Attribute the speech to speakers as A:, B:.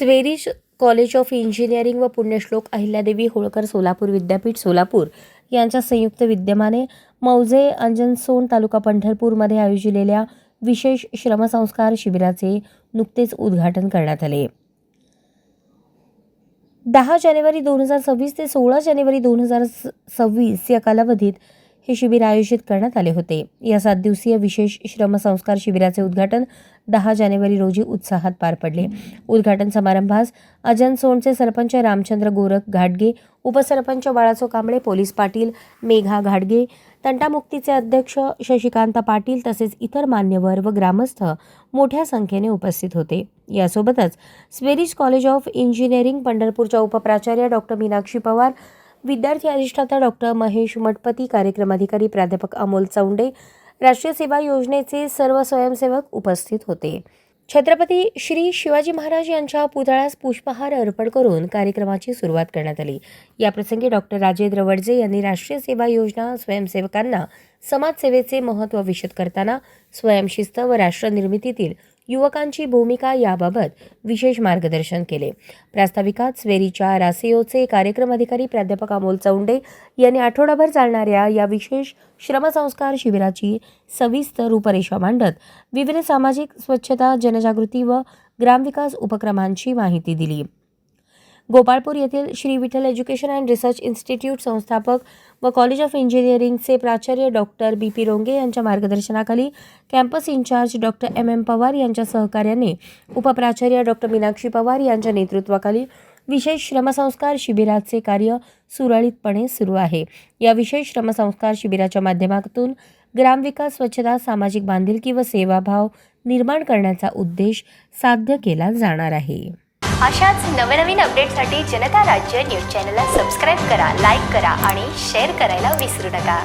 A: स्वेरिश college of engineering व पुण्यश्लोक अहिल्यादेवी होळकर सोलापूर विद्यापीठ सोलापूर यांच्या संयुक्त विद्यमाने मौजे अंजनसोन तालुका पंढरपूरमध्ये आयोजिलेल्या विशेष श्रमसंस्कार शिबिराचे नुकतेच उद्घाटन करण्यात आले. 10 जानेवारी 2026 ते 16 जानेवारी 2026 या कालावधीत हे शिबिर आयोजित करण्यात आले होते. या 7 दिवसीय विशेष श्रमसंस्कार शिबिराचे उद्घाटन 10 जानेवारी रोजी उत्साहात पार पडले. उद्घाटन समारंभास अजनसोनचे सरपंच रामचंद्र गोरख घाटगे, उपसरपंच बाळासो कांबळे, पोलीस पाटील मेघा घाटगे, तंटामुक्तीचे अध्यक्ष शशिकांत पाटील तसेच इतर मान्यवर व ग्रामस्थ मोठ्या संख्येने उपस्थित होते. यासोबतच स्वेरिश कॉलेज ऑफ इंजिनिअरिंग पंढरपूरच्या उपप्राचार्य डॉक्टर मीनाक्षी पवार, विद्यार्थी अधिष्ठाता डॉक्टर महेश मठपती, कार्यक्रम अधिकारी प्राध्यापक अमोल चौंडे, राष्ट्रीय सेवा योजनेचे सर्व स्वयंसेवक उपस्थित होते. छत्रपती श्री शिवाजी महाराज यांच्या पुतळ्यास पुष्पहार अर्पण करून कार्यक्रमाची सुरुवात करण्यात आली. याप्रसंगी डॉक्टर राजेंद्र वडजे यांनी राष्ट्रीय सेवा योजना स्वयंसेवकांना समाजसेवेचे महत्त्व विशद करताना स्वयंशिस्त व राष्ट्रनिर्मितीतील युवकांची भूमिका याबाबत विशेष मार्गदर्शन केले. प्रास्ताविकात स्वेरीच्या रासेयोचे कार्यक्रम अधिकारी प्राध्यापक अमोल चौंडे यांनी आठवडाभर चालणाऱ्या या विशेष श्रमसंस्कार शिबिराची सविस्तर रूपरेषा मांडत विविध सामाजिक स्वच्छता, जनजागृती व ग्रामविकास उपक्रमांची माहिती दिली. गोपाळपूर येथील Shri Vitthal education and research institute संस्थापक व कॉलेज ऑफ इंजिनिअरिंगचे प्राचार्य डॉक्टर बी.पी. रोंगे यांच्या मार्गदर्शनाखाली campus in charge doctor M M. Pawar यांच्या सहकार्याने उपप्राचार्य डॉक्टर मीनाक्षी पवार यांच्या नेतृत्वाखाली विशेष श्रमसंस्कार शिबिराचे कार्य सुरळीतपणे सुरू आहे. या विशेष श्रमसंस्कार शिबिराच्या माध्यमातून ग्रामविकास, स्वच्छता, सामाजिक बांधिलकी व सेवाभाव निर्माण करण्याचा उद्देश साध्य केला जाणार आहे.
B: अशाच नवनवीन अपडेटसाठी जनता राज्य न्यूज चॅनलला सबस्क्राईब करा, लाईक करा आणि शेअर करायला विसरू नका.